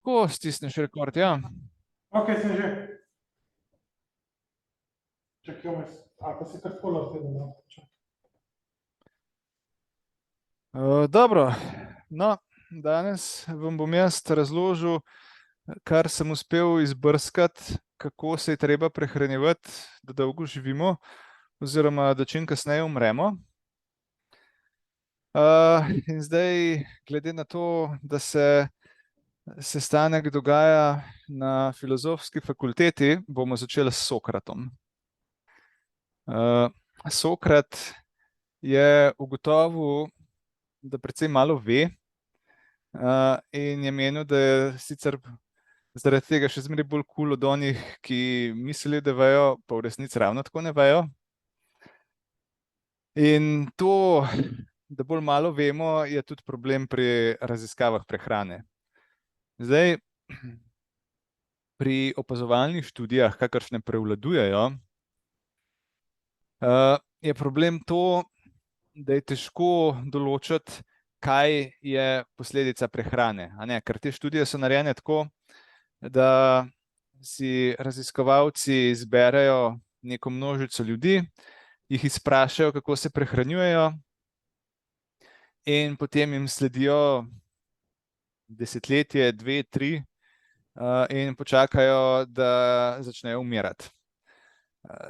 Ko stisneš rekord, ja. Ok, sem že. Čakaj, ali pa si kar tako lahko da. Dobro, no, danes vam bom jaz razložil, kar sem uspel izbrskati, kako se je treba prehranjevati, da dolgo živimo, oziroma da čim kasneje umremo. In zdaj, glede na to, da se sestanek dogaja na Filozofski fakulteti, bomo začeli s Sokratom. Sokrat je ugotovil, da precej malo ve, in je menil, da je sicer zaradi tega še zmeraj bolj kul od onih, ki mislijo, da vejo, pa v resnici ravno tako ne vejo. In to, da bolj malo vemo, je tudi problem pri raziskavah prehrane. Zdaj, pri opazovalnih študijah, kakršne prevladujejo, je problem to, da je težko določiti, kaj je posledica prehrane. Ker te študije so narejene tako, da si raziskovalci izberejo neko množico ljudi, jih izprašajo, kako se prehranjujejo, in potem jim sledijo desetletje, 2, 3, in počakajo, da začnejo umirati.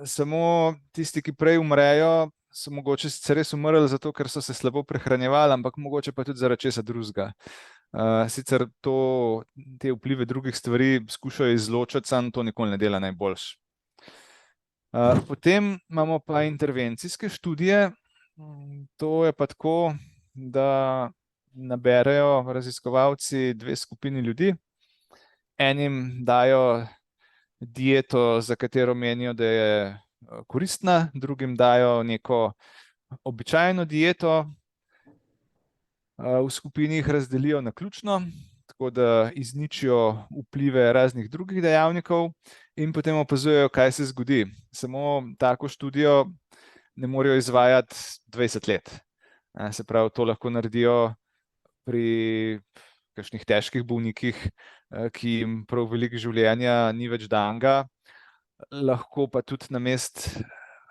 Samo tisti, ki prej umrejo, so mogoče sicer res umrli zato, ker so se slabo prehranjevali, ampak mogoče pa tudi zaradi česa drugega. Sicer te vplive drugih stvari skušajo izločiti, samo to nikoli ne dela najboljše. Potem imamo pa intervencijske študije. To je pa tako, da naberejo raziskovalci dve skupini ljudi. Enim dajo dieto, za katero menijo, da je koristna, drugim dajo neko običajno dieto. V skupini jih razdelijo naključno, tako da izničijo vplive raznih drugih dejavnikov in potem opazujejo, kaj se zgodi. Samo tako študijo ne morejo izvajati 20 let. Se pravi, to lahko naredijo pri kakšnih težkih bolnikih, ki jim prav veliko življenja ni več danega. Lahko pa tudi namesto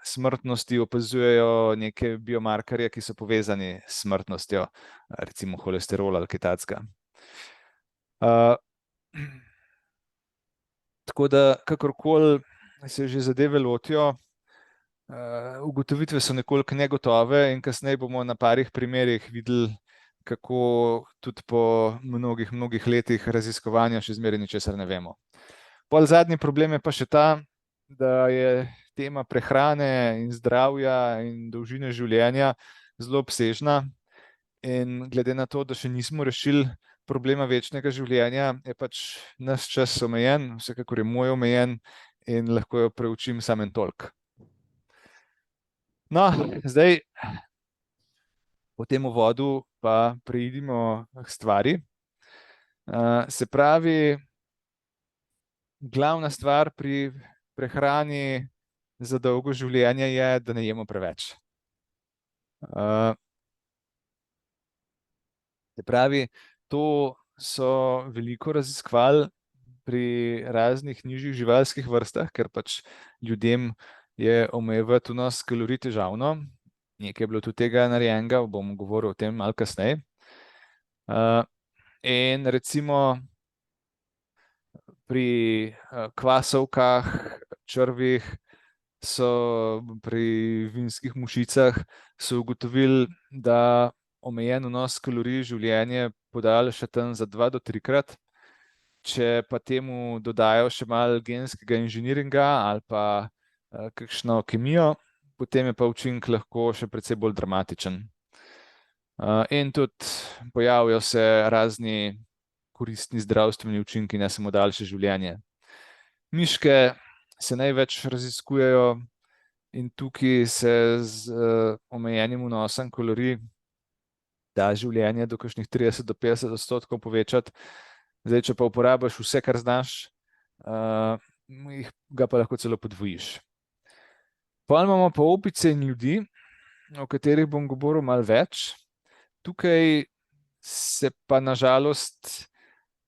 smrtnosti opazujejo neke biomarkerje, ki so povezani s smrtnostjo, recimo holesterol ali kaj takega. Tako da, kakorkoli se že zadeve lotijo, ugotovitve so nekoliko negotove in kasneje bomo na parih primerih videli, kako tudi po mnogih letih raziskovanja še zmeraj ničesar ne vemo. Pol zadnji problem je pa še ta, da je tema prehrane in zdravja in dolžine življenja zelo obsežna, in glede na to, da še nismo rešili problema večnega življenja, je pač naš čas omejen, vsekakor je moj omejen in lahko jo preučim samo en toliko. No, zdaj po tem uvodu pa preidimo k stvari. Se pravi, glavna stvar pri prehrani za dolgo življenje je, da ne jemo preveč. Se pravi, to so veliko raziskovali pri raznih nižjih živalskih vrstah, ker pač ljudem je omejevati vnos kalorij težavno. Nekaj je bilo tudi tega narejenega, bom govoril o tem malo kasneje. In recimo pri kvasovkah, črvih, pri vinskih mušicah so ugotovili, da omejen vnos kalorij življenje podaljša tam za 2 do 3-krat. Če pa temu dodajo še malo genskega inženiringa ali pa kakšno kemijo, potem je pa učinek lahko še precej bolj dramatičen. In tudi pojavijo se razni koristni zdravstveni učinki, ne samo daljše življenje. Miške se največ raziskujejo in tukaj se z omejenim vnosom kalorij da življenje do kakšnih 30 do 50% povečati. Zdaj, če pa uporabiš vse, kar znaš, ga pa lahko celo podvojiš. Potem imamo pa opice in ljudi, o katerih bom govoril malo več. Tukaj se pa na žalost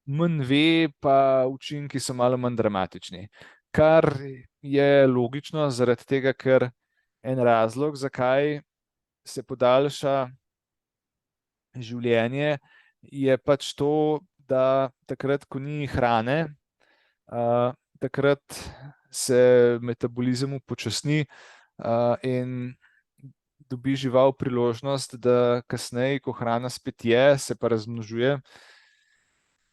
manj ve, pa učinki so malo manj dramatični. Kar je logično, zaradi tega, ker en razlog, zakaj se podaljša življenje, je pač to, da takrat, ko ni hrane, takrat se metabolizem upočasni in dobi žival priložnost, da kasneje, ko hrana spet je, se pa razmnožuje.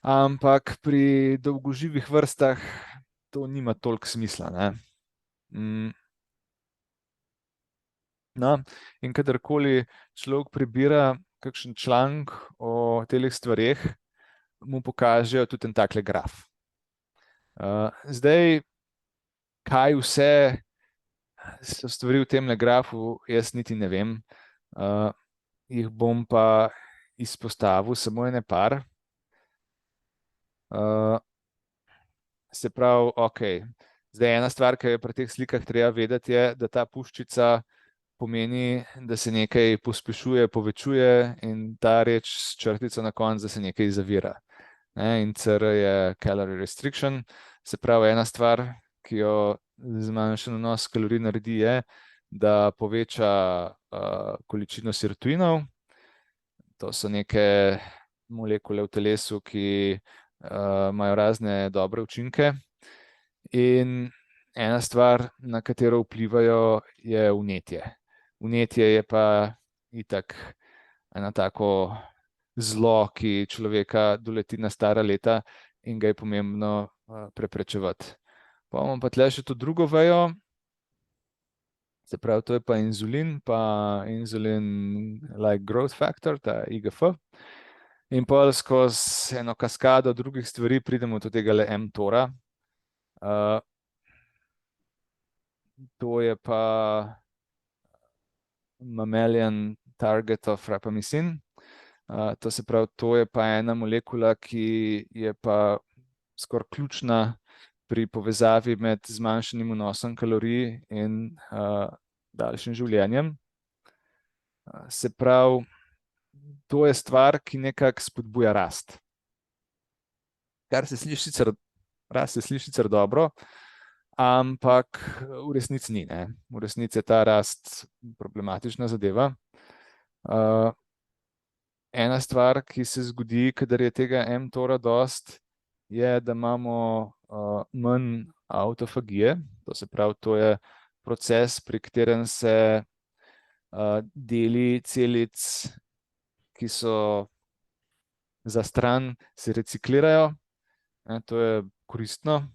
Ampak pri dolgoživih vrstah to nima toliko smisla, ne. No, in kadarkoli človek prebira kakšen članek o teh stvareh, mu pokažejo tudi en takle graf. Zdaj, kaj vse so stvari v temle grafu, jaz niti ne vem. Jih bom pa izpostavil samo ene par. Se pravi, okej. Zdaj, ena stvar, ki je pri teh slikah treba vedeti, je, da ta puščica pomeni, da se nekaj pospešuje, povečuje, in ta reč s črtico na koncu, da se nekaj zavira. In CR je calorie restriction. Se pravi, ena stvar, ki jo zmanjšan vnos kalorij naredi, je, da poveča količino sirtuinov. To so neke molekule v telesu, ki imajo razne dobre učinke. In ena stvar, na katero vplivajo, je vnetje. Vnetje je pa itak eno tako zlo, ki človeka doleti na stara leta in ga je pomembno preprečevati. Pa imamo pa tle še to drugo vejo. Se pravi, to je pa inzulin, pa insulin-like growth factor, ta IGF. In pol skozi eno kaskado drugih stvari pridemo do tega mTOR-a. To je pa mammalian target of rapamycin. To se pravi, to je pa ena molekula, ki je pa skoraj ključna pri povezavi med zmanjšanim vnosom kalorij in daljšim življenjem. Se pravi, to je stvar, ki nekako spodbuja rast. Kar se sliši sicer, rast se sliši sicer dobro, ampak v resnici ni, ne. V resnici je ta rast problematična zadeva. Ena stvar, ki se zgodi, kadar je tega mTOR-a dost, je, da imamo manj avtofagije. To se pravi, to je proces, pri katerem se deli celic, ki so za stran, se reciklirajo. To je koristno.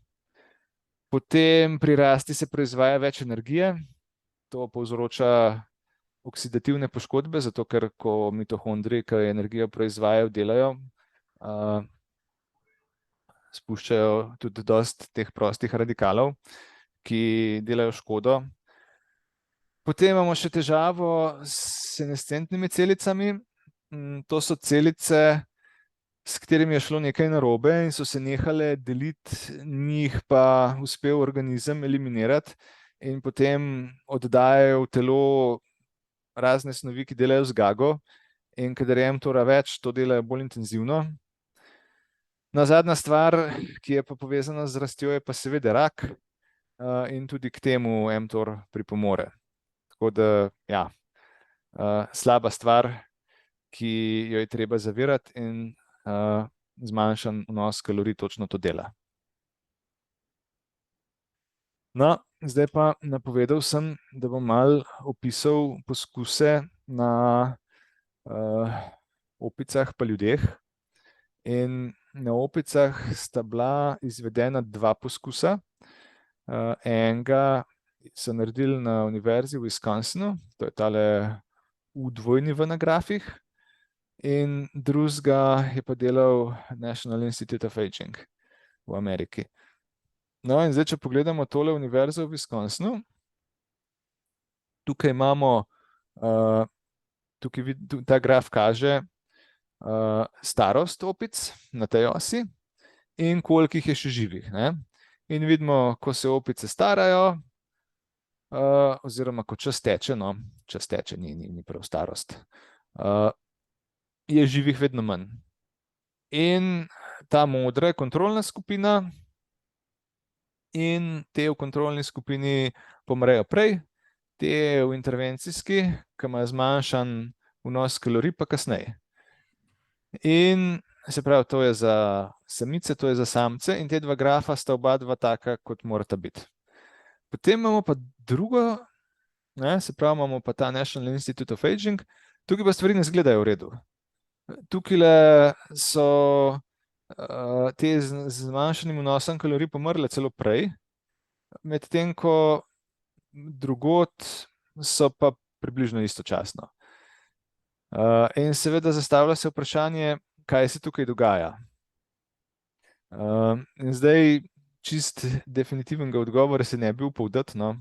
Potem pri rasti se proizvaja več energije. To povzroča oksidativne poškodbe, zato ker ko mitohondriji, ki energijo proizvajajo, delajo, spuščajo tudi dosti teh prostih radikalov, ki delajo škodo. Potem imamo še težavo s senescentnimi celicami. To so celice, s katerimi je šlo nekaj narobe in so se nehale deliti, njih pa uspel organizem eliminirati in potem oddajajo v telo razne snovi, ki delajo zgago, in kadar je mTOR-a več, to delajo bolj intenzivno. No, zadnja stvar, ki je pa povezana z rastjo, je pa seveda rak, in tudi k temu mTOR pripomore. Tako da, ja, slaba stvar, ki jo je treba zavirati, in zmanjšan vnos kalorij točno to dela. No, zdaj pa napovedal sem, da bom malo opisal poskuse na opicah pa ljudeh. In na opicah sta bila izvedena dva poskusa. Enega so naredili na univerzi v Wisconsinu, to je tale U-dvojni v na grafih, in drugega je pa delal National Institute of Aging v Ameriki. No, in zdaj, če pogledamo tole univerzo v Wisconsinu, tukaj imamo, ta graf kaže starost opic na tej osi in koliko jih je še živih, ne. In vidimo, ko se opice starajo, oziroma ko čas teče, no, čas teče, ni prav starost, je živih vedno manj. In ta modra je kontrolna skupina in te v kontrolni skupini pomrejo prej, te v intervencijski, ki ima zmanjšan vnos kalorij, pa kasneje. In se pravi, to je za samice, to je za samce in te dva grafa sta oba dva taka, kot morata biti. Potem imamo pa drugo, se pravi, imamo pa ta National Institute of Aging, tukaj pa stvari ne izgledajo v redu. Tukaj so te z zmanjšanim vnosom kalorij pomrle celo prej, medtem ko drugod so pa približno istočasno. In seveda zastavlja se vprašanje, kaj se tukaj dogaja. In zdaj čist definitivnega odgovora se ne bi upal dati, no.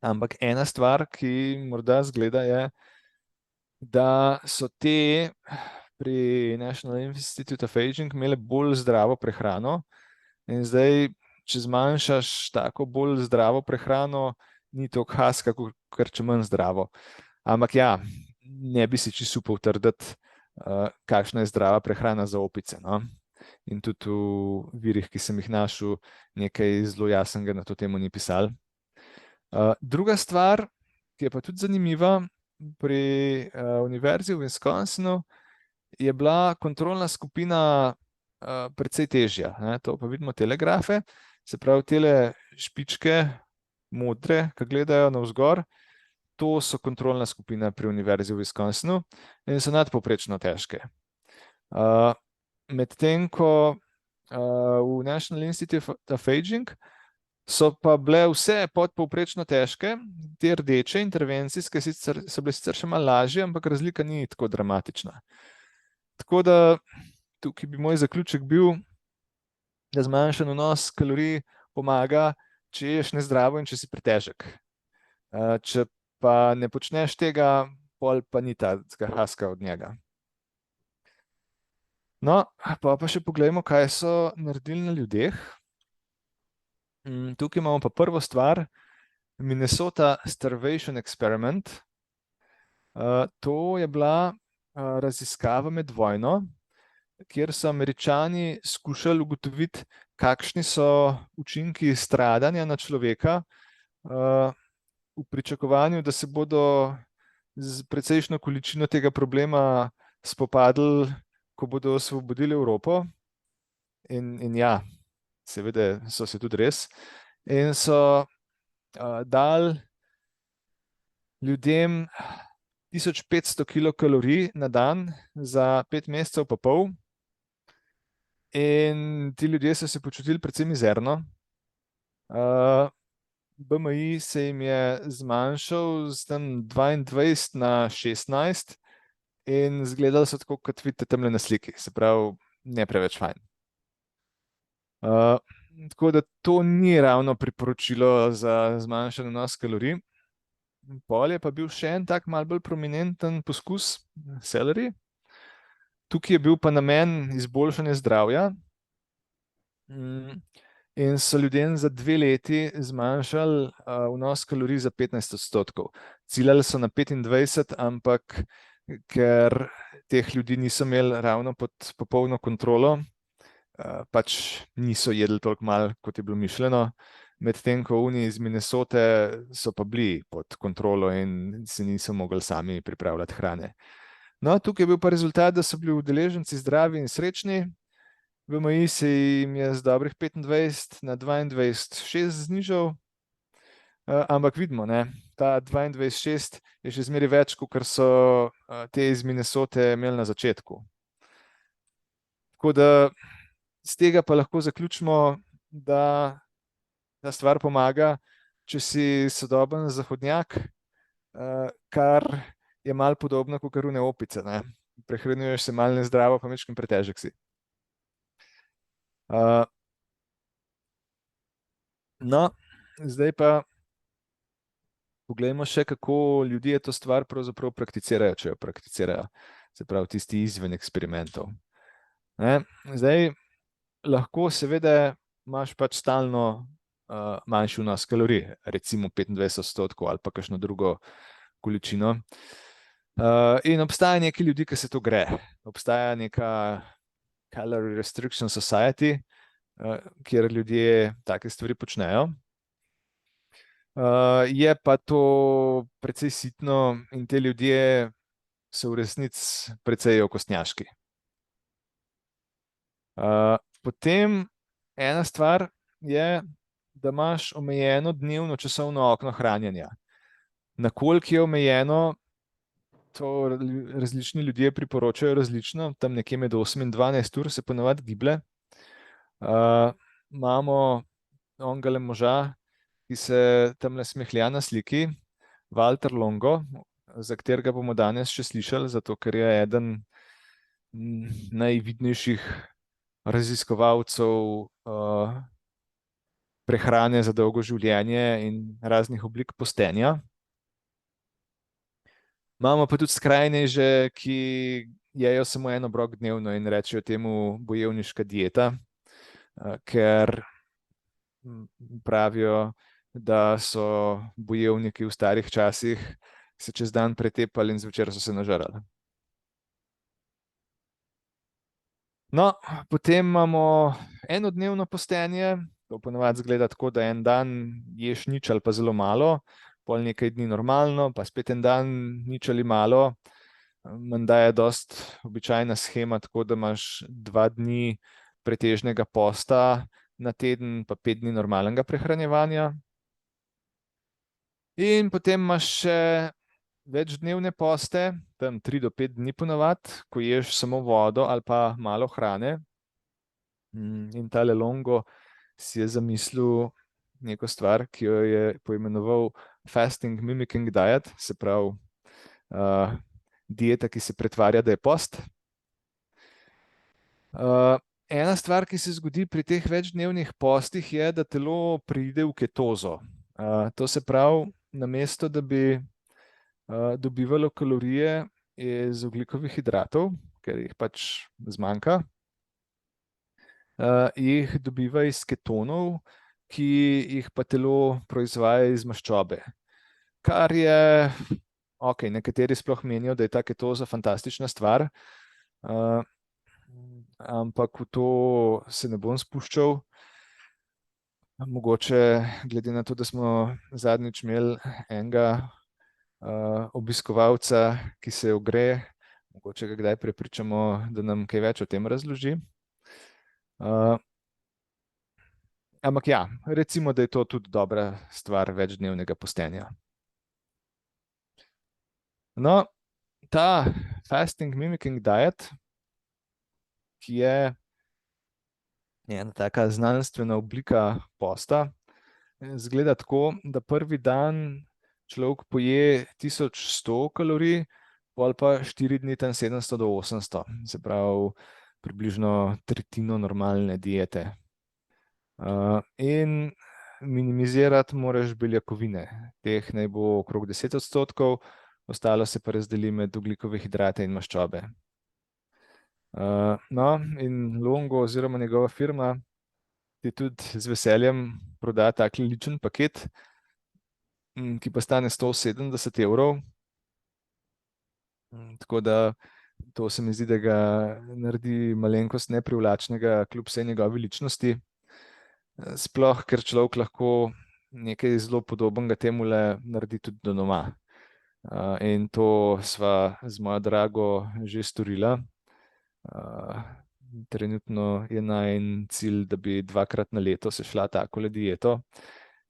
Ampak ena stvar, ki morda zgleda, je, da so te pri National Institute of Aging imele bolj zdravo prehrano in zdaj, če zmanjšaš tako bolj zdravo prehrano, ni toliko haska, kot če manj zdravo. Ampak ja, ne bi si čisto upal trditi, kakšna je zdrava prehrana za opice, no. In tudi v virih, ki sem jih našel, nekaj zelo jasnega na to temo ni pisalo. Druga stvar, ki je pa tudi zanimiva, pri Univerzi v Wisconsinu je bila kontrolna skupina precej težja. To pa vidimo tele grafe, se pravi tele špičke modre, ki gledajo navzgor, to so kontrolna skupina pri Univerzi v Wisconsinu in so nadpovprečno težke. Medtem ko v National Institute of Aging so pa bile vse podpovprečno težke, te rdeče intervencijske so bile sicer še malo lažje, ampak razlika ni tako dramatična. Tako da tukaj bi moj zaključek bil, da zmanjšan vnos kalorij pomaga, če ješ nezdravo in če si pretežek. Če pa ne počneš tega, pol pa ni ta haska od njega. No, pa še pogledajmo, kaj so naredili na ljudeh. Tukaj imamo pa prvo stvar, Minnesota Starvation Experiment. To je bila raziskava med vojno, kjer so Američani skušali ugotoviti, kakšni so učinki stradanja na človeka v pričakovanju, da se bodo z precejšnjo količino tega problema spopadli, ko bodo osvobodili Evropo. In ja, seveda so se tudi res. In so dali ljudem 1500 kilokalorij na dan za 5 mesecev pa pol. In ti ljudje so se počutili precej mizerno. BMI se jim je zmanjšal z tam 22 na 16 in izgledali so tako, kot vidite tamle na sliki. Se pravi, ne preveč fajn. Tako da to ni ravno priporočilo za zmanjšan vnos kalorij. Pol je pa bil še en tak malo bolj prominenten poskus, Celery. Tukaj je bil pa namen izboljšanje zdravja. In so ljudem za 2 leti zmanjšali vnos kalorij za 15%. Ciljali so na 25, ampak ker teh ljudi niso imeli ravno pod popolno kontrolo, pač niso jedli toliko malo, kot je bilo mišljeno, medtem ko oni iz Minnesote so pa bili pod kontrolo in se niso mogli sami pripravljati hrane. No, tukaj je bil pa rezultat, da so bili udeleženci zdravi in srečni. BMI se jim je z dobrih 25 na 22,6 znižal, ampak vidimo, ta 22,6 je še zmeraj več, kot so te iz Minnesote imeli na začetku. Tako da z tega pa lahko zaključimo, da ta stvar pomaga, če si sodoben zahodnjak, kar je malo podobno kot one opice. Prehranjuješ se malo nezdravo, pa majčkeno pretežek si. No, zdaj pa poglejmo še, kako ljudje to stvar pravzaprav prakticirajo, če jo prakticirajo. Se pravi, tisti izven eksperimentov. Zdaj, lahko seveda imaš pač stalno manjši vnos kalorij, recimo 25% ali pa kakšno drugo količino. In obstaja nekaj ljudi, ki se to gre. Obstaja neka Calorie Restriction Society, kjer ljudje take stvari počnejo. Je pa to precej sitno in te ljudje so v resnici precej okostnjaški. Potem ena stvar je, da imaš omejeno dnevno časovno okno hranjenja. Na koliko je omejeno, to različni ljudje priporočajo različno, tam nekje med 8 in 12 ur se ponavadi giblje. Imamo onega moža, ki se tamle smehlja na sliki, Walter Longo, za katerega bomo danes še slišali, zato ker je eden najvidnejših raziskovalcev prehrane za dolgo življenje in raznih oblik postenja. Imamo pa tudi skrajneže, ki jejo samo en obrok dnevno in rečejo temu bojevniška dieta, ker pravijo, da so bojevniki v starih časih se čez dan pretepali in zvečer so se nažrali. No, potem imamo enodnevno postenje. To ponavadi izgleda tako, da en dan ješ nič ali pa zelo malo, pol nekaj dni normalno, pa spet en dan nič ali malo. Menda je dosti običajna shema, tako da imaš 2 dni pretežnega posta na teden, pa 5 dni normalnega prehranjevanja. In potem imaš še večdnevne poste, tam 3 do 5 dni ponavadi, ko ješ samo vodo ali pa malo hrane. In tale Longo si je zamislil neko stvar, ki jo je poimenoval Fasting Mimicking Diet, se pravi dieta, ki se pretvarja, da je post. Ena stvar, ki se zgodi pri teh večdnevnih postih, je, da telo pride v ketozo. To se pravi, namesto da bi dobivalo kalorije iz ogljikovih hidratov, ker jih pač zmanjka, jih dobiva iz ketonov, ki jih pa telo proizvaja iz maščobe. Kar je, nekateri sploh menijo, da je ta ketoza fantastična stvar, ampak v to se ne bom spuščal. Mogoče, glede na to, da smo zadnjič imeli enega obiskovalca, ki se ogreje, mogoče ga kdaj prepričamo, da nam kaj več o tem razloži. Ampak ja, recimo, da je to tudi dobra stvar večdnevnega postenja. No, ta Fasting Mimicking Diet, ki je ena taka znanstvena oblika posta, izgleda tako, da prvi dan človek poje 1100 kalorij, pol pa 4 dni tam 700 do 800, se pravi približno tretjino normalne diete. In minimizirati moraš beljakovine, teh naj bo okrog 10%, ostalo se pa razdeli med ogljikove hidrate in maščobe. No, in Longo oziroma njegova firma ti tudi z veseljem proda tak ličen paket, ki pa stane 170 evrov. Tako da to se mi zdi, da ga naredi malenkost neprivlačnega kljub vsej njegovi ličnosti. Sploh, ker človek lahko nekaj zelo podobnega temule naredi tudi doma. In to sva z mojo drago že storila. Trenutno je najin cilj, da bi 2-krat na leto se šla takole dieto.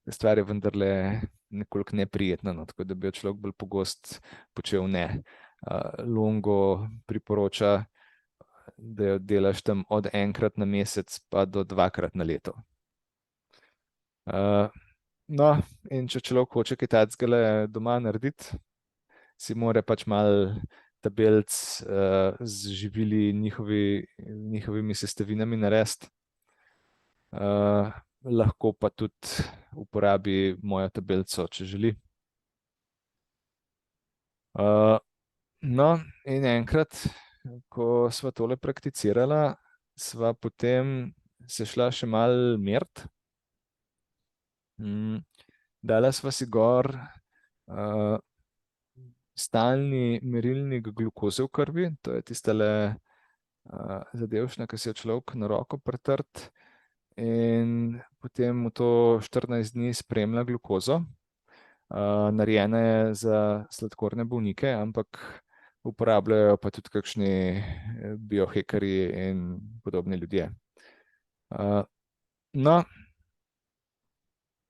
Stvar je vendarle nekoliko neprijetna, no, tako da bi jo človek bolj pogost počel ne. Longo priporoča, da jo delaš tam od 1-krat na mesec pa do 2-krat na leto. No, in če človek hoče kaj takega doma narediti, si mora pač malo tabelc z živili njihovimi sestavinami narediti. Lahko pa tudi uporabi mojo tabelco, če želi. No, in enkrat, ko sva tole prakticirala, sva potem se šla še malo meriti. Dala sva si gor stalni merilnik glukoze v krvi, to je tistale zadevščina, ki si jo človek na roko pretrt, in potem v to 14 dni spremlja glukozo. Narejena je za sladkorne bolnike, ampak uporabljajo pa tudi kakšni biohekerji in podobni ljudje. No,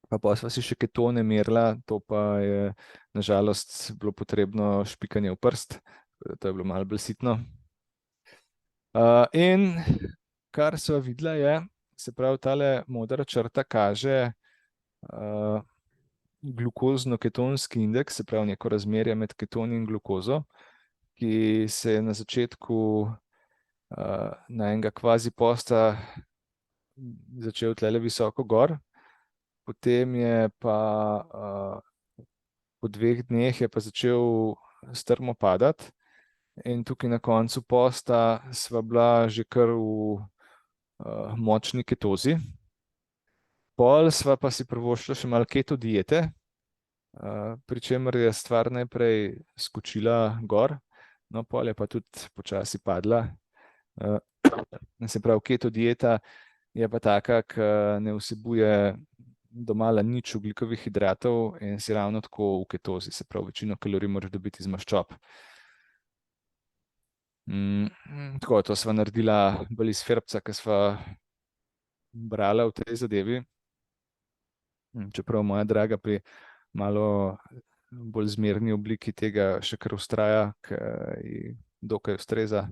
pa sva si še ketone merila, to pa je nažalost bilo potrebno špikanje v prst, to je bilo malo bolj sitno. In kar sva videla je, se pravi, tale modra črta kaže glukozno-ketonski indeks, se pravi neko razmerje med ketoni in glukozo, ki se je na začetku na enega kvazi posta začel tlele visoko gor, potem je pa po 2 dneh je pa začel strmo padati in tukaj na koncu posta sva bila že kar v močni ketozi. Pol sva pa si privoščila še malo keto diete, pri čemer je stvar najprej skočila gor, no pol je pa tudi počasi padla. Se pravi, keto dieta je pa taka, ki ne vsebuje domala nič ogljikovih hidratov in si ravno tako v ketozi, se pravi, večino kalorij moraš dobiti iz maščob. Tako, to sva naredila bolj iz ferbca, ki sva brala v tej zadevi. Čeprav moja draga pri malo bolj zmerni obliki tega še kar vztraja, ki ji dokaj ustreza,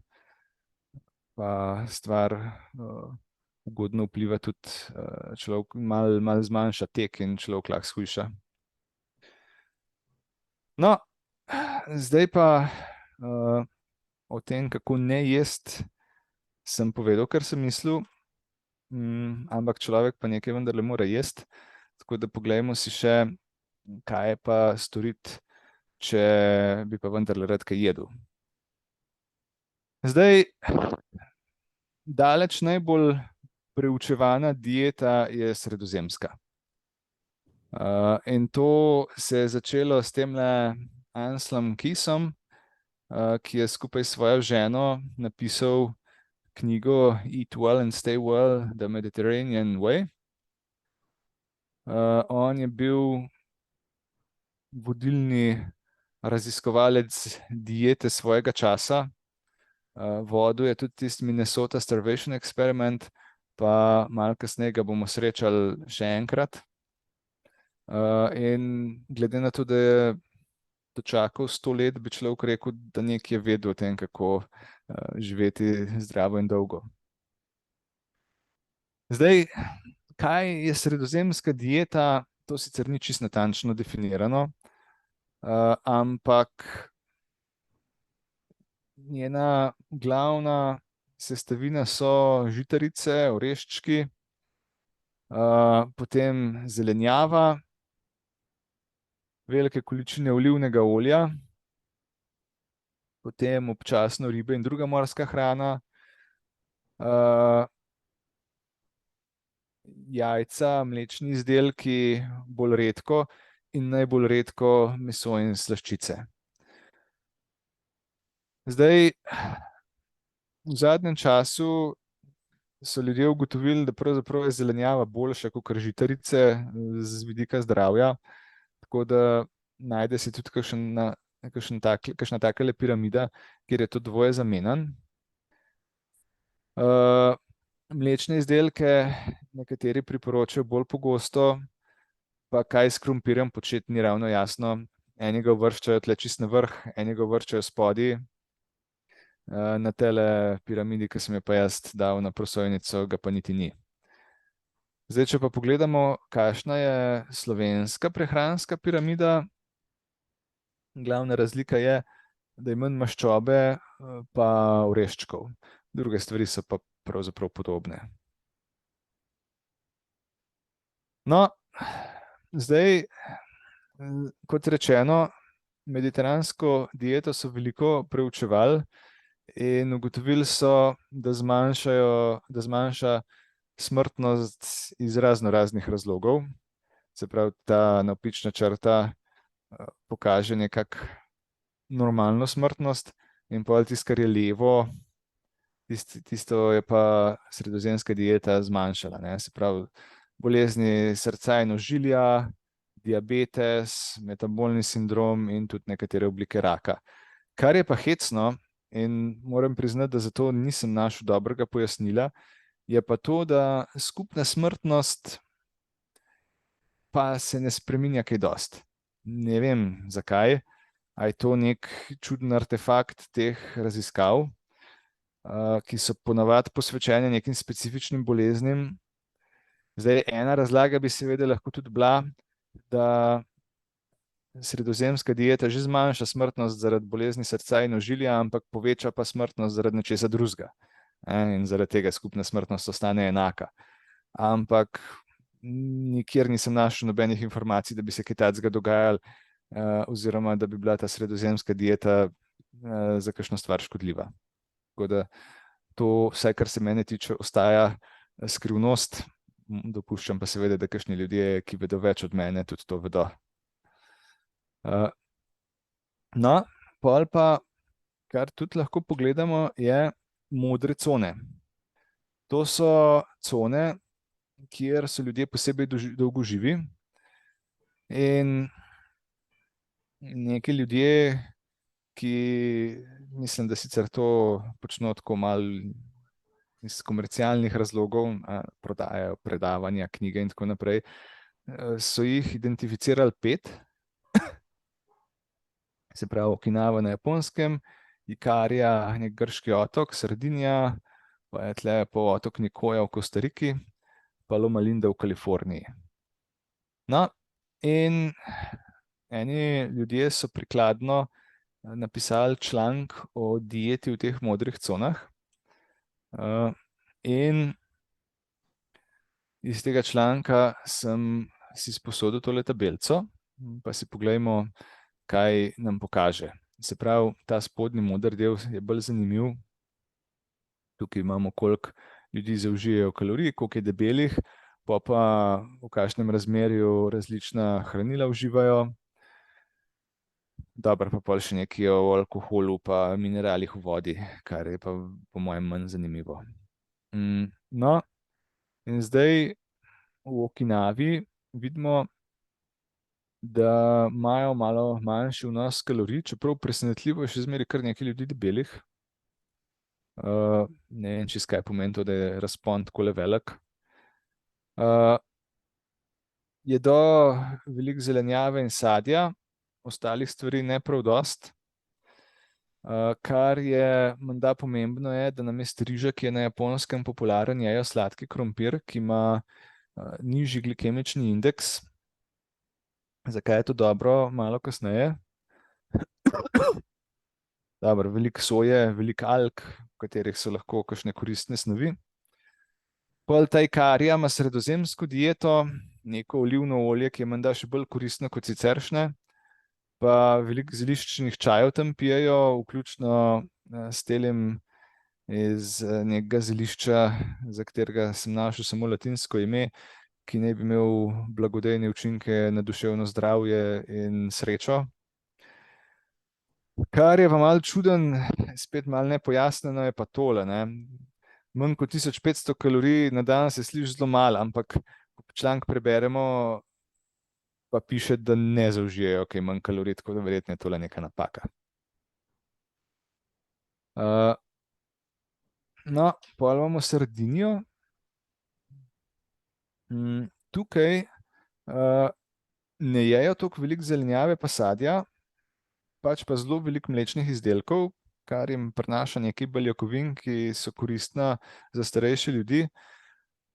pa stvar ugodno vpliva tudi, človek malo zmanjša tek in človek lahko shujša. No, zdaj pa o tem, kako ne jesti, sem povedal, kar sem mislil, ampak človek pa nekaj vendarle mora jesti, tako da poglejmo si še, kaj je pa storiti, če bi pa vendarle rad kaj jedel. Zdaj, daleč najbolj preučevana dieta je sredozemska. In to se je začelo s temle Anselmom Keesom, ki je skupaj s svojo ženo napisal knjigo Eat Well and Stay Well, The Mediterranean Way. On je bil vodilni raziskovalec diete svojega časa. Vodil je tudi tisti Minnesota Starvation Experiment, pa malo kasneje ga bomo srečali še enkrat. In glede na to, da je dočakal 100 let, bi človek rekel, da nekaj je vedel o tem, kako živeti zdravo in dolgo. Zdaj, kaj je sredozemska dieta, to sicer ni čisto natančno definirano, ampak njena glavna sestavina so žitarice, oreščki, potem zelenjava, velike količine olivnega olja, potem občasno ribe in druga morska hrana, jajca, mlečni izdelki, bolj redko in najbolj redko meso in slaščice. Zdaj, v zadnjem času so ljudje ugotovili, da pravzaprav je zelenjava boljša kakor žitarice z vidika zdravja, tako da najde se tudi kakšna takele piramida, kjer je to dvoje zamenjano. Mlečne izdelke nekateri priporočajo bolj pogosto, pa kaj s krompirjem početi ni ravno jasno. Eni ga uvrščajo tle čisto na vrh, eni ga uvrščajo spodaj. Na tele piramidi, ki sem jo pa jaz dal na prosojnico, ga pa niti ni. Zdaj, če pa pogledamo, kakšna je slovenska prehranska piramida, glavna razlika je, da je manj maščobe pa oreščkov. Druge stvari so pa pravzaprav podobne. No, zdaj, kot rečeno, mediteransko dieto so veliko preučevali in ugotovili so, da zmanjša smrtnost iz raznih razlogov. Se pravi, ta navpična črta pokaže nekako normalno smrtnost in pol tisto, kar je levo, Tisto je pa sredozemska dieta zmanjšala, ne? Se pravi, bolezni srca in ožilja, diabetes, metabolni sindrom in tudi nekatere oblike raka. Kar je pa hecno, in moram priznati, da zato nisem našel dobrega pojasnila, je pa to, da skupna smrtnost pa se ne spreminja kaj dosti. Ne vem, zakaj. A je to nek čuden artefakt teh raziskav, ki so ponavadi posvečene nekim specifičnim boleznim. Zdaj, ena razlaga bi seveda lahko tudi bila, da sredozemska dieta že zmanjša smrtnost zaradi bolezni srca in ožilja, ampak poveča pa smrtnost zaradi nečesa drugega. In zaradi tega skupna smrtnost ostane enaka. Ampak nikjer nisem našel nobenih informacij, da bi se kaj takega dogajalo, oziroma da bi bila ta sredozemska dieta za kakšno stvar škodljiva. Tako da to, vsaj kar se mene tiče, ostaja skrivnost. Dopuščam pa seveda, da kakšni ljudje, ki vedo več od mene, tudi to vedo. No, pol pa, kar tudi lahko pogledamo, je modre cone. To so cone, kjer so ljudje posebej dolgo živi in neki ljudje, ki mislim, da sicer to počno tako malo iz komercialnih razlogov, prodajajo predavanja, knjige in tako naprej, so jih identificirali 5. Se pravi, Okinava na Japonskem, Ikarija, nek grški otok, Sardinija, pa je tle polotok Nikoja v Kostariki, pa Loma Linda v Kaliforniji. No, in eni ljudje so prikladno napisali članek o dieti v teh modrih conah. In iz tega članka sem si sposodil tole tabelico, pa si poglejmo, kaj nam pokaže. Se pravi, ta spodnji moder del je bolj zanimiv. Tukaj imamo, koliko ljudi zaužijejo kalorij, koliko je debelih, pa v kakšnem razmerju različna hranila uživajo. Dobro, pa pol še nekaj o alkoholu pa mineralih v vodi, kar je pa po mojem manj zanimivo. No, in zdaj v Okinavi vidimo, da imajo malo manjši vnos kalorij, čeprav presenetljivo je še zmeraj kar nekaj ljudi debelih. Ne vem, čisto kaj pomeni to, da je razpon takole velik. Jedo veliko zelenjave in sadja, ostalih stvari ne prav dosti. Kar je menda pomembno je, da namesto riža, ki je na Japonskem popularen, jejo sladki krompir, ki ima nižji glikemični indeks. Zakaj je to dobro, malo kasneje. Dobro, veliko soje, veliko alg, v katerih so lahko kakšne koristne snovi. Pol ta Ikarija ima sredozemsko dieto, neko olivno olje, ki je menda še bolj koristno kot siceršnje, pa veliko zeliščnih čajev tam pijejo, vključno s telim iz nekega zelišča, za katerega sem našel samo latinsko ime, ki naj bi imel blagodejne učinke na duševno zdravje in srečo. Kar je pa malo čuden, spet malo nepojasnjeno, je pa tole, ne. Manj kot 1500 kalorij na dan se sliši zelo malo, ampak ko članek preberemo, pa piše, da ne zaužijejo kaj manj kalorij, tako da verjetno je tole neka napaka. No, pol imamo Sardinijo. Tukaj ne jejo toliko veliko zelenjave pa sadja, pač pa zelo veliko mlečnih izdelkov, kar jim prinaša nekaj beljakovin, ki so koristna za starejše ljudi,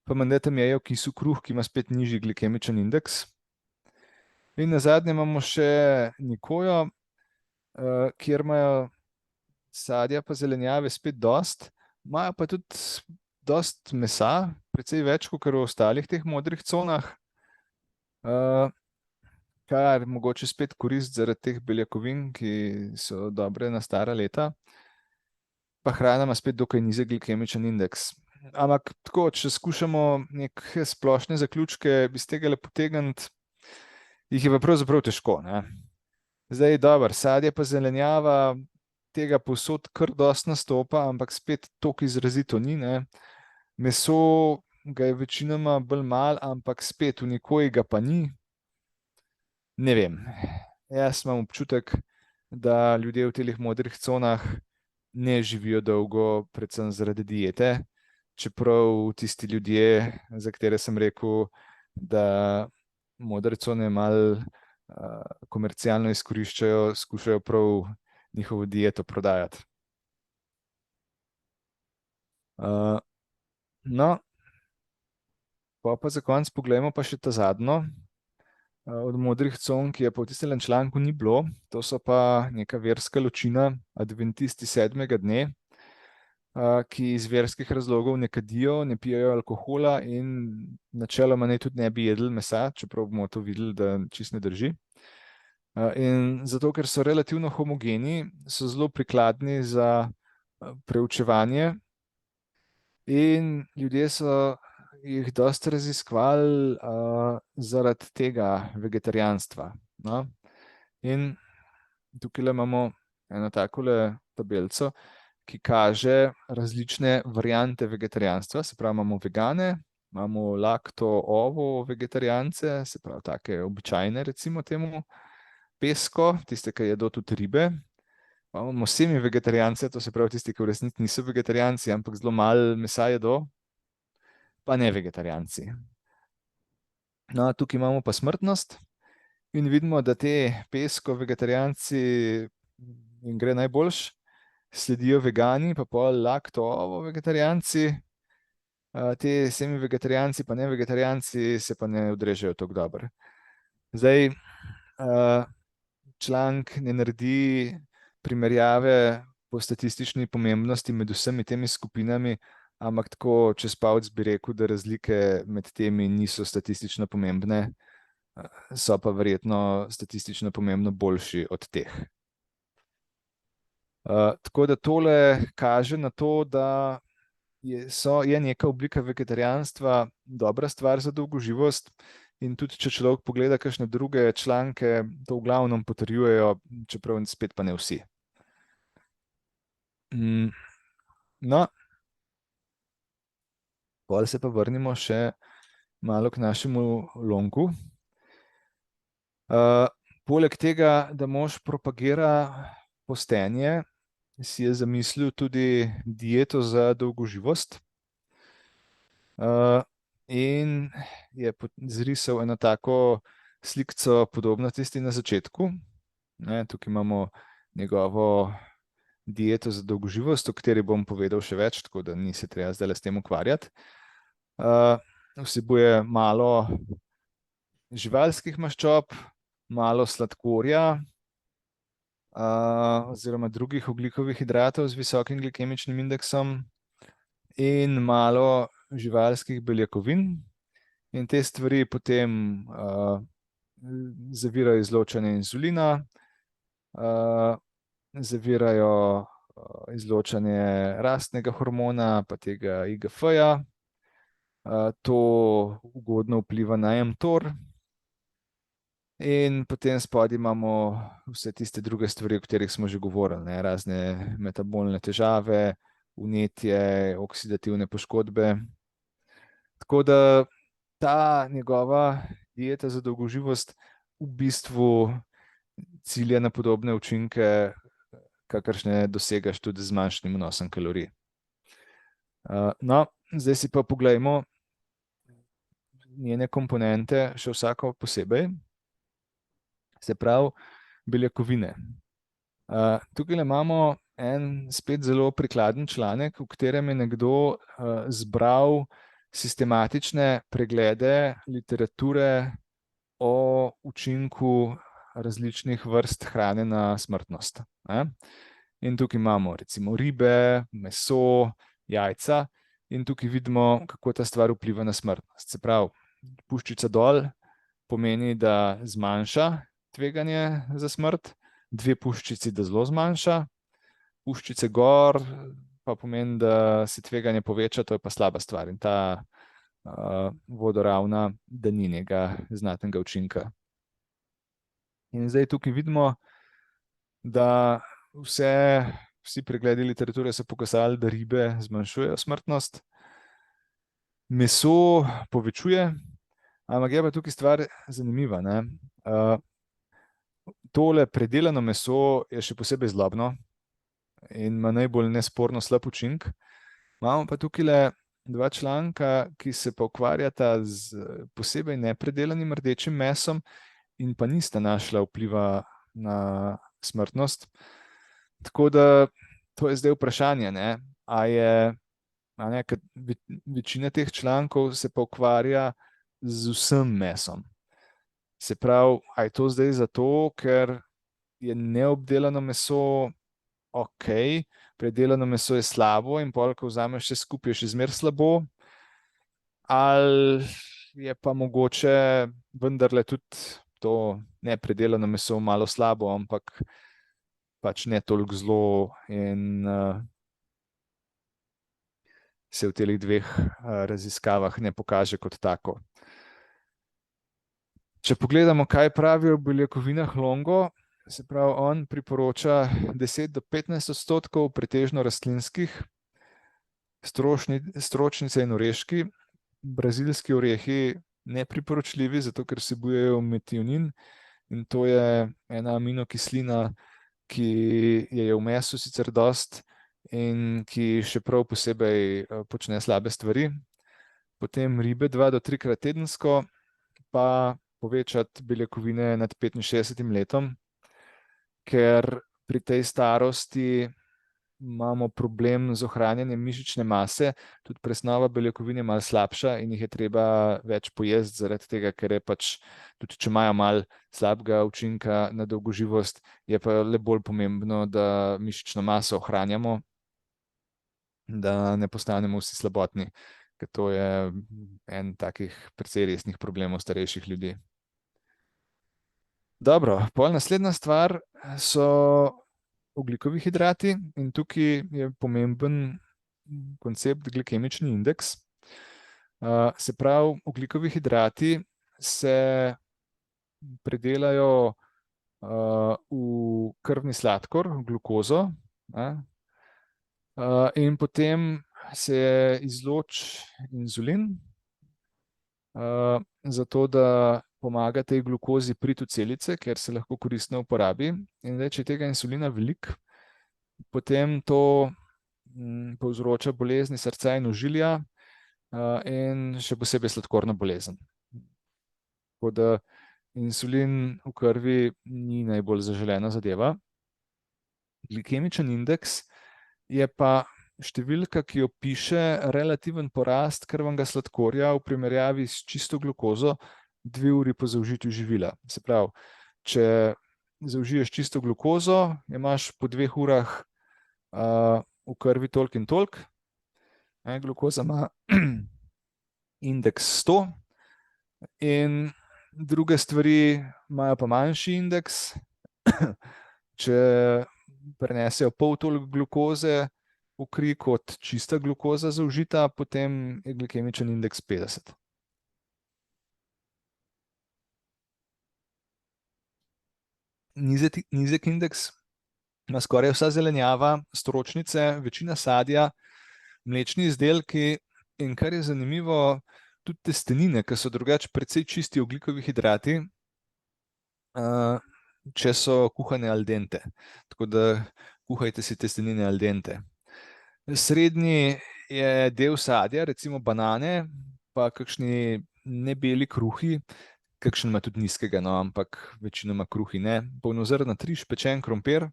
pa menda tam jejo kisel kruh, ki ima spet nižji glikemičen indeks. In nazadnje imamo še Nikojo, kjer imajo sadja pa zelenjave spet dosti, imajo pa tudi dosti mesa, precej več kot v ostalih teh modrih conah, kar mogoče spet korist zaradi teh beljakovin, ki so dobre na stara leta. Pa hrana ima spet dokaj nizek glikemičen indeks. Ampak tako, če skušamo neke splošne zaključke iz tega potegniti, jih je pa pravzaprav težko, ne. Zdaj, dobro, sadje pa zelenjava, tega povsod kar dosti nastopa, ampak spet toliko izrazito ni, ne. Meso ga je večinoma bolj malo, ampak spet v nikoji ga pa ni. Ne vem. Jaz imam občutek, da ljudje v teh modrih conah ne živijo dolgo, predvsem zaradi diete, čeprav tisti ljudje, za katere sem rekel, da modre cone malo komercialno izkoriščajo, skušajo prav njihovo dieto prodajati. No, pa za konec pogledamo pa še ta zadnjo od modrih con, ki je pa v tistem članku ni bilo. To so pa neka verska ločina, adventisti 7. dne, ki iz verskih razlogov ne kadijo, ne pijejo alkohola in načeloma naj tudi ne bi jedli mesa, čeprav bomo to videli, da čisto ne drži. In zato, ker so relativno homogeni, so zelo prikladni za preučevanje in ljudje so jih dosti raziskovali zaradi tega vegetarijanstva. No? In tukaj imamo eno takole tabelico, ki kaže različne variante vegetarijanstva. Se pravi, imamo vegane, imamo lakto-ovo vegetarijance, se pravi, take običajne, recimo temu, pesko, tiste, ki jedo tudi ribe. Imamo semi-vegetarijance, to se pravi tisti, ki v resnici niso vegetarijanci, ampak zelo malo mesa jedo, pa ne vegetarijanci. No, tukaj imamo pa smrtnost in vidimo, da te pesko-vegetarijanci jim gre najboljš, sledijo vegani, pa pol lakto-ovo vegetarijanci, te semi-vegetarijanci pa ne vegetarijanci se pa ne odrežejo tako dobro. Zdaj, članek ne naredi primerjave po statistični pomembnosti med vsemi temi skupinami, ampak tako čez palec bi rekel, da razlike med temi niso statistično pomembne, so pa verjetno statistično pomembno boljši od teh. Tako da tole kaže na to, da je neka oblika vegetarijanstva dobra stvar za dolgoživost. In tudi, če človek pogleda kakšne druge članke, to v glavnem potrjujejo, čeprav spet pa ne vsi. No, potem se pa vrnimo še malo k našemu lonku. Poleg tega, da mož propagira postenje, si je zamislil tudi dieto za dolgoživost. In je zrisal eno tako slikco podobno tisti na začetku. Tukaj imamo njegovo dieto za dolgoživost, o kateri bom povedal še več, tako da ni se treba zdaj s tem ukvarjati. Vsebuje malo živalskih maščob, malo sladkorja oziroma drugih ogljikovih hidratov z visokim glikemičnim indeksom in malo živalskih beljakovin. In te stvari potem zavirajo izločanje inzulina, zavirajo izločanje rastnega hormona, pa tega IGF-ja. To ugodno vpliva na mTOR. In potem spodaj imamo vse tiste druge stvari, o katerih smo že govorili, razne metabolne težave, vnetje, oksidativne poškodbe. Tako da ta njegova dieta za dolgoživost v bistvu cilja na podobne učinke, kakršne dosegaš tudi z manjšim vnosom kalorij. No, zdaj si pa poglejmo njene komponente še vsako posebej. Se pravi, beljakovine. Tukaj imamo en spet zelo prikladen članek, v katerem je nekdo zbral sistematične preglede literature o učinku različnih vrst hrane na smrtnost. In tukaj imamo recimo ribe, meso, jajca in tukaj vidimo, kako ta stvar vpliva na smrtnost. Se pravi, puščica dol pomeni, da zmanjša tveganje za smrt, 2 puščici, da zelo zmanjša, puščice gor pa pomeni, da se tveganje poveča, to je pa slaba stvar. In ta vodoravna, da ni nekega znatnega učinka. In zdaj tukaj vidimo, da vse vsi pregledi literature so pokazali, da ribe zmanjšujejo smrtnost. Meso povečuje, ampak je pa tukaj stvar zanimiva, ne. Tole predelano meso je še posebej zlobno in ima najbolj nesporno slab učinek. Imamo pa tukaj dva članka, ki se pa ukvarjata z posebej nepredelanim rdečim mesom in pa nista našla vpliva na smrtnost. Tako da to je zdaj vprašanje, ne, ker večina teh člankov se pa ukvarja z vsem mesom. Se pravi, a je to zdaj zato, ker je neobdelano meso ok, predelano meso je slabo in pol, ko vzameš vse skupaj, je še zmeraj slabo, ali je pa mogoče vendarle tudi to nepredelano meso malo slabo, ampak pač ne toliko zlo in se v teh dveh raziskavah ne pokaže kot tako. Če pogledamo, kaj pravijo o beljakovinah Longo, se pravi, on priporoča 10 do 15% pretežno rastlinskih, stročnice in oreški, brazilski orehi nepriporočljivi, zato ker vsebujejo metionin in to je ena aminokislina, ki je v mesu sicer dosti in ki še prav posebej počne slabe stvari. Potem ribe 2 do 3-krat tedensko, pa povečati beljakovine nad 65 letom, ker pri tej starosti imamo problem z ohranjanjem mišične mase, tudi presnova beljakovin je malo slabša in jih je treba več pojesti zaradi tega, ker je pač, tudi če imajo malo slabega učinka na dolgoživost, je pa le bolj pomembno, da mišično maso ohranjamo, da ne postanemo vsi slabotni, ker to je en takih precej resnih problemov starejših ljudi. Dobro, pol naslednja stvar so ogljikovi hidrati in tukaj je pomemben koncept glikemični indeks. Se pravi, ogljikovi hidrati se predelajo v krvni sladkor, glukozo, in potem se izloči inzulin, zato da pomaga tej glukozi priti v celice, ker se lahko koristno uporabi. In če je tega insulina veliko, potem to povzroča bolezni srca in ožilja in še posebej sladkorno bolezen. Tako da insulin v krvi ni najbolj zaželena zadeva. Glikemičen indeks je pa številka, ki opiše relativen porast krvnega sladkorja v primerjavi s čisto glukozo 2 uri po zaužitju živila. Se pravi, če zaužiješ čisto glukozo, imaš po 2 urah v krvi toliko in toliko. Glukoza ima indeks 100 in druge stvari imajo pa manjši indeks. Če prenesejo pol toliko glukoze v kri kot čista glukoza zaužita, potem je glikemičen indeks 50. Nizek indeks ima skoraj vsa zelenjava, stročnice, večina sadja, mlečni izdelki in, kar je zanimivo, tudi testenine, ki so drugače precej čisti ogljikovi hidrati, če so kuhane al dente. Tako da kuhajte si testenine al dente. Srednji je del sadja, recimo banane, pa kakšni nebeli kruhi, kakšen ima tudi nizkega, no, ampak večinoma kruhi ne. Polnozrnat riž, pečen krompir,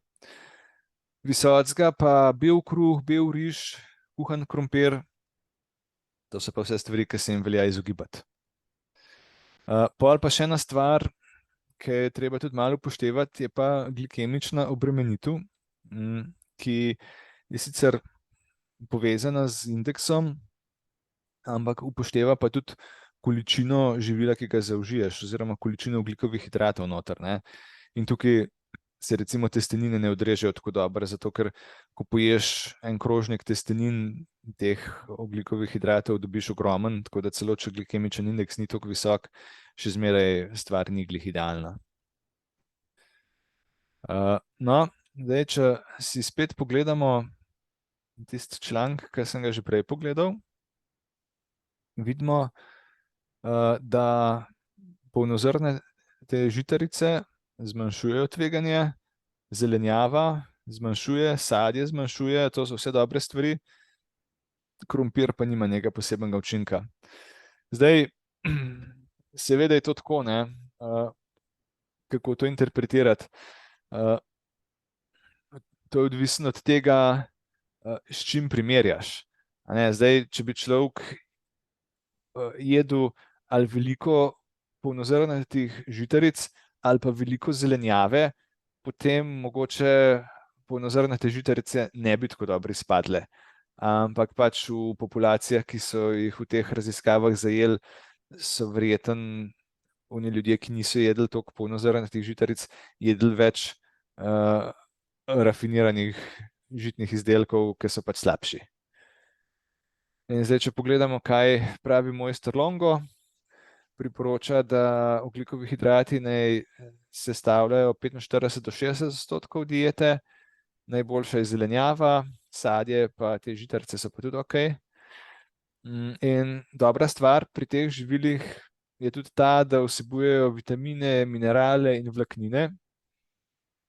visocega pa bel kruh, bel riž, kuhan krompir. To so pa vse stvari, ki se jim velja izogibati. Pol pa še ena stvar, ki je treba tudi malo upoštevati, je pa glikemična obremenitev, ki je sicer povezana z indeksom, ampak upošteva pa tudi količino živila, ki ga zaužiješ, oziroma količino ogljikovih hidratov noter, ne. In tukaj se recimo testenine ne odrežejo tako dobro, zato ker ko poješ en krožnik testenin, teh ogljikovih hidratov dobiš ogromen, tako da celo če glikemičen indeks ni toliko visok, še zmeraj stvar ni glih idealna. No, Zdaj, če si spet pogledamo tisti članek, ki sem ga že prej pogledal, vidimo, da polnozrne te žitarice zmanjšujejo tveganje, zelenjava zmanjšuje, sadje zmanjšuje, to so vse dobre stvari, krompir pa nima nekega posebnega učinka. Zdaj, seveda je to tako, ne, kako to interpretirati. To je odvisno od tega, s čim primerjaš. Zdaj, če bi človek jedel ali veliko polnozrnatih žitaric ali pa veliko zelenjave, potem mogoče polnozrnate žitarice ne bi tako dobro izpadle. Ampak pač v populacijah, ki so jih v teh raziskavah zajeli, so verjetno oni ljudje, ki niso jedli toliko polnozrnatih žitaric, jedli več rafiniranih žitnih izdelkov, ki so pač slabši. In zdaj, če pogledamo, kaj pravi mojster Longo, priporoča, da ogljikovi hidrati naj sestavljajo 45 do 60% diete, najboljša je zelenjava, sadje pa te žitarice so pa tudi ok. In dobra stvar pri teh živilih je tudi ta, da vsebujejo vitamine, minerale in vlaknine.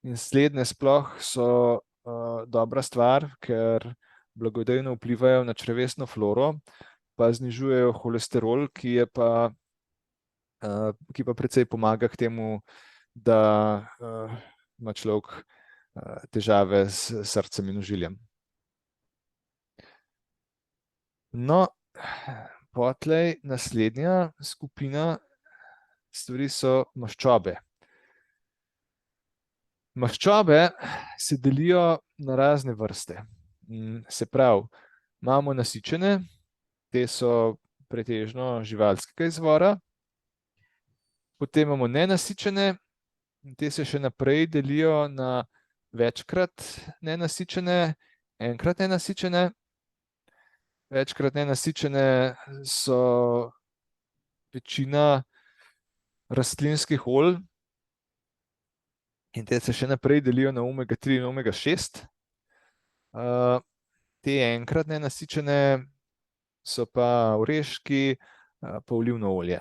In slednje sploh so dobra stvar, ker blagodejno vplivajo na črevesno floro, pa znižujejo holesterol, ki pa precej pomaga k temu, da ima človek težave s srcem in ožiljem. No, potlej naslednja skupina stvari so maščobe. Maščobe se delijo na razne vrste. Se pravi, imamo nasičene, te so pretežno živalskega izvora, potem imamo nenasičene, te se še naprej delijo na večkrat nenasičene, enkrat nenasičene. Večkrat nenasičene so večina rastlinskih olj in te se še naprej delijo na omega 3 in omega 6. Te enkrat nenasičene so pa oreščki pa olivno olje.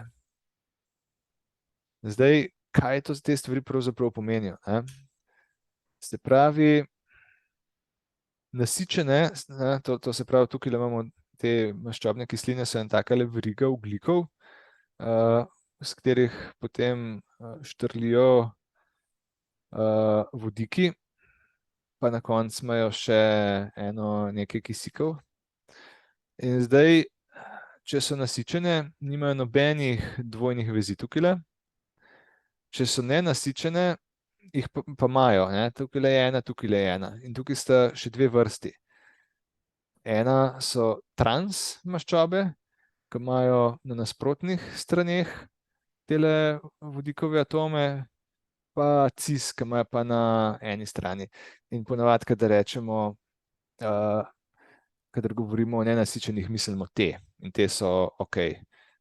Zdaj, kaj to te stvari pravzaprav pomenijo? Se pravi, nasičene, to se pravi, tukaj imamo te maščobne kisline, so en takale veriga ogljikov, s katerih potem štrlijo vodiki, pa na koncu imajo še nekaj kisikov. In zdaj, če so nasičene, nimajo nobenih dvojnih vezi tukajle. Če so nenasičene, jih pa imajo, tukajle je ena, tukajle je ena. In tukaj sta še dve vrsti. Ena so trans maščobe, ki imajo na nasprotnih straneh tele vodikove atome, pa cis, ki imajo pa na eni strani. In ponavadi, kadar rečemo, kadar govorimo o nenasičenih, mislimo te. In te so ok.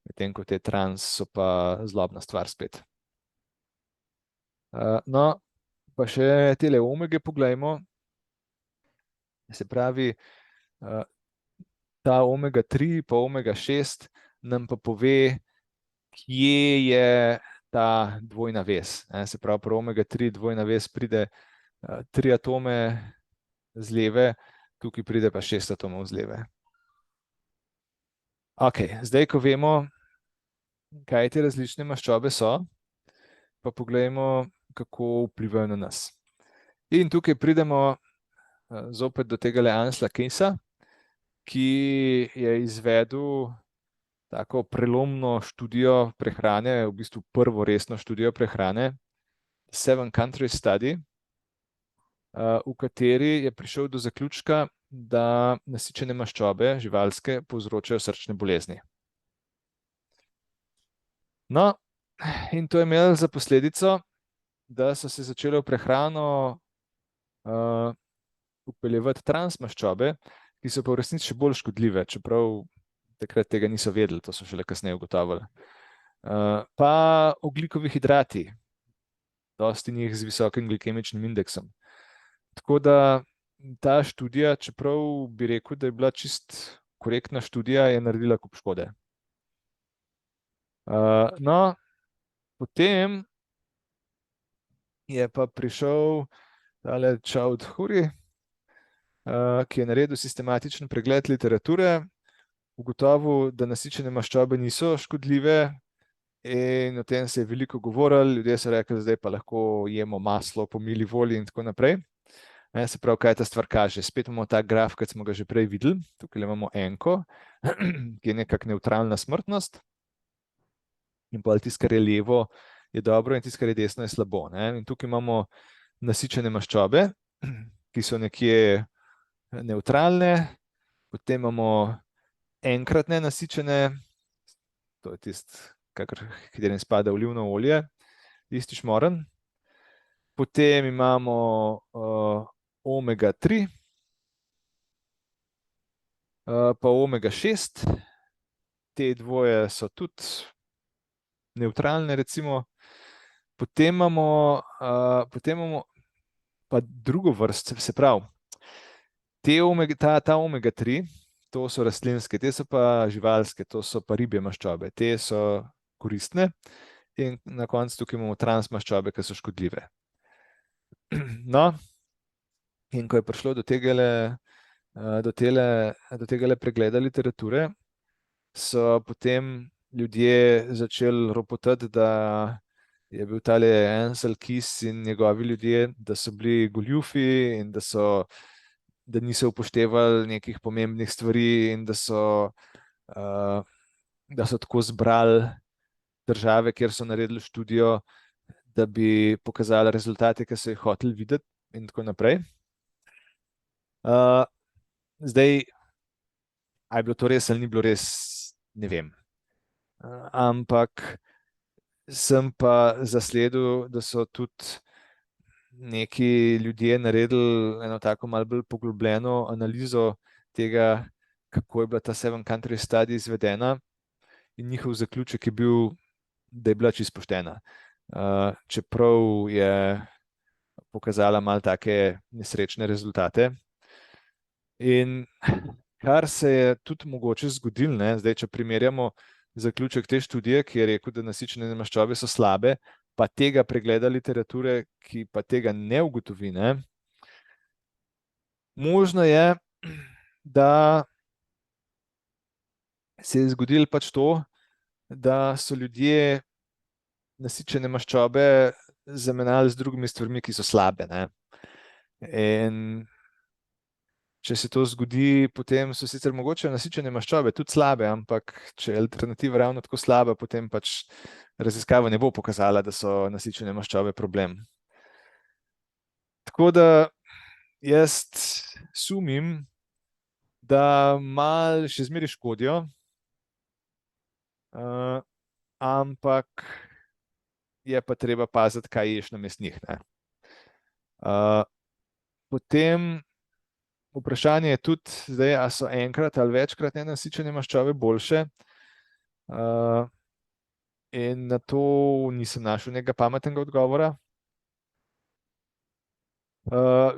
Medtem ko te trans so pa zlobna stvar spet. No, pa še tele omege poglejmo. Se pravi, ta omega 3 pa omega 6 nam pa pove, kje je ta dvojna vez. Se pravi, pri omega 3 dvojna vez pride 3 atome z leve, tukaj pride pa 6 atomov z leve. Ok, zdaj, ko vemo, kaj te različne maščobe so, pa poglejmo, kako vplivajo na nas. In tukaj pridemo zopet do tega Ansela Keyesa, ki je izvedel tako prelomno študijo prehrane, v bistvu prvo resno študijo prehrane, Seven Countries Study, v kateri je prišel do zaključka, da nasičene maščobe, živalske, povzročajo srčne bolezni. No, in to je imelo za posledico, da so se začele v prehrano vpeljevati transmaščobe, ki so pa v resnici še bolj škodljive, čeprav takrat tega niso vedeli, to so šele kasneje ugotovili. Pa ogljikovi hidrati, dosti njih z visokim glikemičnim indeksom. Tako da ta študija, čeprav bi rekel, da je bila čist korektna študija, je naredila kup škode. No, potem je pa prišel tale Choudhury, ki je naredil sistematičen pregled literature, ugotovil, da nasičene maščobe niso škodljive in o tem se je veliko govorilo. Ljudje so rekli, zdaj pa lahko jemo maslo po mili volji in tako naprej. Se pravi, kaj ta stvar kaže. Spet imamo ta graf, kot smo ga že prej videli. Tukaj imamo enko, ki je nekak neutralna smrtnost. In pa tisto, kar je levo, je dobro in tisto, kar je desno, je slabo. In tukaj imamo nasičene maščobe, ki so nekje neutralne. Potem imamo enkrat nenasičene, to je tisto, katerim spada olivno olje, isti šmoren. Potem imamo omega-3, pa omega-6. Te dvoje so tudi neutralne, recimo. Potem imamo pa drugo vrst, se pravi, ta omega-3, to so rastlinske, te so pa živalske, to so pa ribje maščobe. Te so koristne in na koncu tukaj imamo transmaščobe, ki so škodljive. No, in ko je prišlo do tega pregleda literature, so potem ljudje začeli ropotati, da je bil tale Ansel Keys in njegovi ljudje, da so bili goljufi in da niso upoštevali nekih pomembnih stvari in da so tako zbrali države, kjer so naredili študijo, da bi pokazali rezultate, ki so jih hoteli videti in tako naprej. Zdaj, a je bilo to res ali ni bilo res, ne vem. Ampak sem pa zasledil, da so tudi neki ljudje naredili eno tako malo bolj poglobljeno analizo tega, kako je bila ta Seven Country Study izvedena, in njihov zaključek je bil, da je bila čisto poštena. Čeprav je pokazala malo take nesrečne rezultate. In kar se je tudi mogoče zgodilo, zdaj, če primerjamo zaključek te študije, ki je rekel, da nasičene maščobe so slabe, pa tega pregleda literature, ki pa tega ne ugotovi, možno je, da se je zgodilo pač to, da so ljudje nasičene maščobe zamenjali z drugimi stvarmi, ki so slabe. In če se to zgodi, potem so sicer mogoče nasičene maščobe tudi slabe, ampak če je alternativa ravno tako slaba, potem pač raziskava ne bo pokazala, da so nasičene maščobe problem. Tako da jaz sumim, da malo še zmeraj škodijo, ampak je pa treba paziti, kaj ješ namesto njih. Potem vprašanje je tudi, zdaj, a so enkrat ali večkrat nenasičene maščobe boljše. In na to nisem našel nekega pametnega odgovora.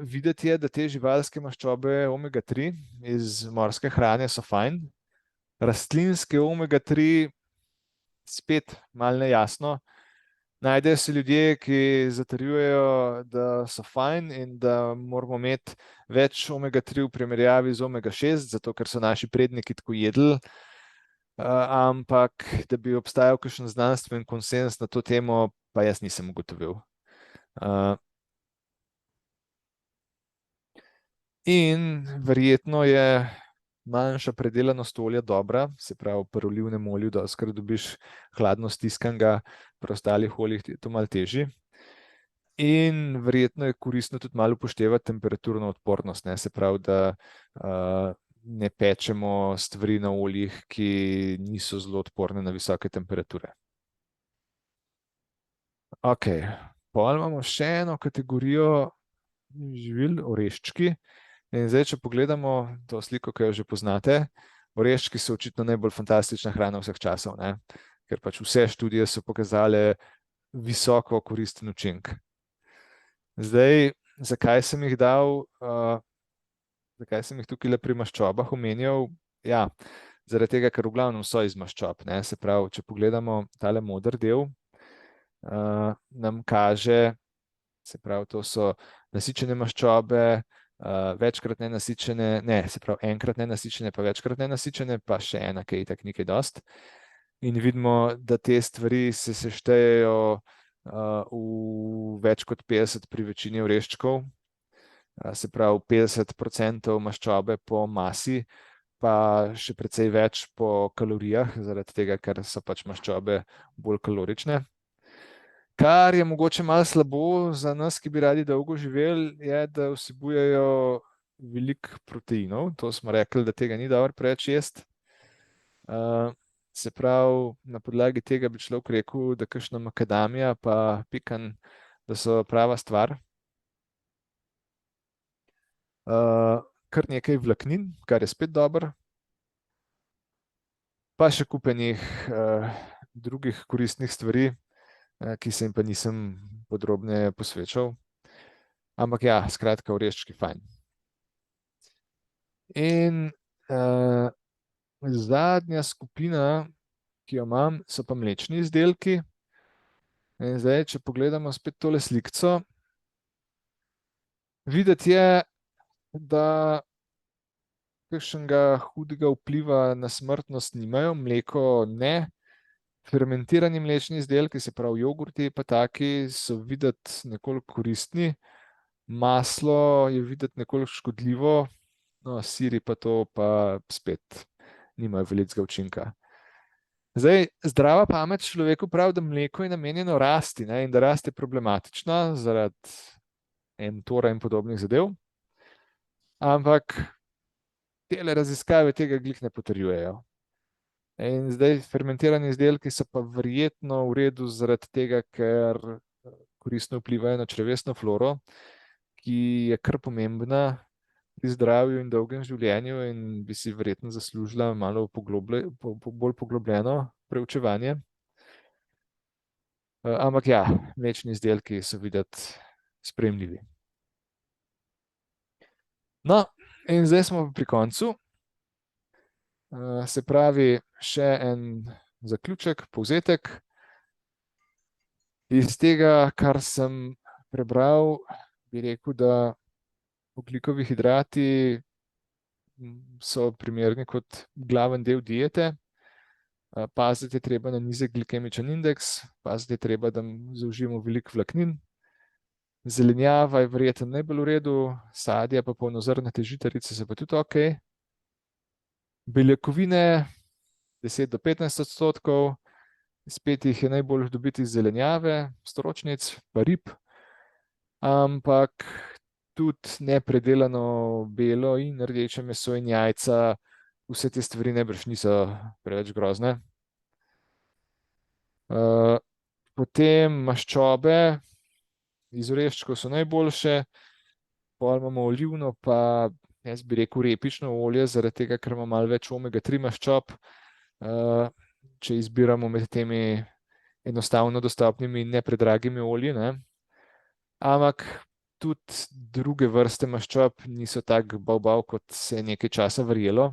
Videti je, da te živalske maščobe omega-3 iz morske hrane so fajn. Rastlinske omega-3 spet malo nejasno. Najdejo se ljudje, ki zatrjujejo, da so fajn in da moramo imeti več omega-3 v primerjavi z omega-6, zato ker so naši predniki tako jedli. Ampak da bi obstajal kakšen znanstven konsens na to temo, pa jaz nisem ugotovil. In verjetno je manjša predelanost olja dobra, se pravi, pri olivnem olju dostikrat dobiš hladno stiskanega, pri ostalih oljih je to malo težje. In verjetno je koristno tudi malo upoštevati temperaturno odpornost, se pravi, da ne pečemo stvari na oljih, ki niso zelo odporne na visoke temperature. Ok, potem imamo še eno kategorijo živil, oreščki. In zdaj, če pogledamo to sliko, ki jo že poznate, oreščki so očitno najbolj fantastična hrana vseh časov, ker pač vse študije so pokazale visoko koristen učinek. Zdaj, zakaj sem jih dal, zakaj sem jih tukaj pri maščobah omenjal? Ja, zaradi tega, ker v glavnem so iz maščob. Se pravi, če pogledamo tale moder del, nam kaže, se pravi, to so nasičene maščobe, večkrat nenasičene, se pravi, enkrat nenasičene, pa večkrat nenasičene, pa še ena, ki je itak nekaj dost. In vidimo, da te stvari se seštejejo v več kot 50 pri večini oreščkov, se pravi 50% maščobe po masi, pa še precej več po kalorijah, zaradi tega, ker so pač maščobe bolj kalorične. Kar je mogoče malo slabo za nas, ki bi radi dolgo živeli, je, da vsebujejo veliko proteinov. To smo rekli, da tega ni dobro preveč jesti. Se pravi, na podlagi tega bi človek rekel, da kakšna makadamija pa pekan, da so prava stvar. Kar nekaj vlaknin, kar je spet dobro. Pa še kupenih drugih koristnih stvari, ki se jim pa nisem podrobneje posvečal. Ampak ja, skratka, oreščki fajn. In zadnja skupina, ki jo imam, so pa mlečni izdelki. In zdaj, če pogledamo spet tole slikco, videti je, da kakšnega hudega vpliva na smrtnost nimajo, mleko ne. Fermentirani mlečni izdelki, se pravi jogurti pa taki, so videti nekoliko koristni. Maslo je videti nekoliko škodljivo, no, siri pa to pa spet nimajo velikega učinka. Zdaj, zdrava pamet človeku pravi, da mleko je namenjeno rasti, in da rast je problematična zaradi mTOR-a in podobnih zadev. Ampak tele raziskave tega glih ne potrjujejo. In zdaj fermentirani izdelki so pa verjetno v redu zaradi tega, ker koristno vplivajo na črevesno floro, ki je kar pomembna pri zdravju in dolgem življenju in bi si verjetno zaslužila malo bolj poglobljeno preučevanje. Ampak ja, mlečni izdelki so videti sprejemljivi. No, in zdaj smo pri koncu. Se pravi, še en zaključek, povzetek. Iz tega, kar sem prebral, bi rekel, da ogljikovi hidrati so primerni kot glaven del diete. Paziti je treba na nizek glikemičen indeks, paziti je treba, da zaužijemo veliko vlaknin. Zelenjava je verjetno najbolj v redu, sadje pa polnozrnate žitarice so pa tudi ok. Beljakovine 10 do 15%, spet jih je najbolj dobiti iz zelenjave, stročnic, pa rib, ampak tudi nepredelano belo in rdeče meso in jajca, vse te stvari najbrž niso preveč grozne. Potem maščobe iz oreščkov so najboljše, pol imamo olivno pa jaz bi rekel repično olje, zaradi tega, ker ima malo več omega-3 maščob, če izbiramo med temi enostavno dostopnimi in ne predragimi olji. Ampak tudi druge vrste maščob niso tak bav, kot se je nekaj časa verjelo.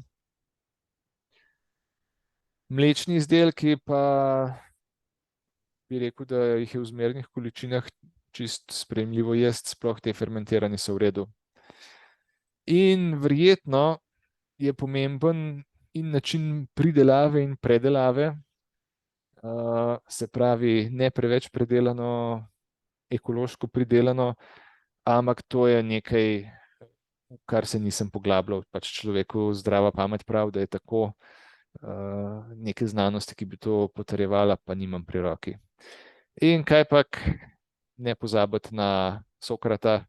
Mlečni izdelki pa bi rekel, da jih je v zmernih količinah čist sprejemljivo jesti, sploh te fermentirani so v redu. In verjetno je pomemben in način pridelave in predelave, se pravi, ne preveč predelano, ekološko pridelano, ampak to je nekaj, kar se nisem poglabljal. Pač človeku zdrava pamet pravi, da je tako, neke znanosti, ki bi to potrjevala, pa nimam pri roki. In kajpak, ne pozabiti na Sokrata,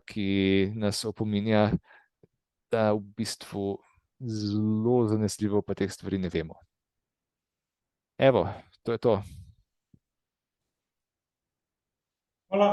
ki nas opominja, da v bistvu zelo zanesljivo pa teh stvari ne vemo. Evo, to je to. Hvala.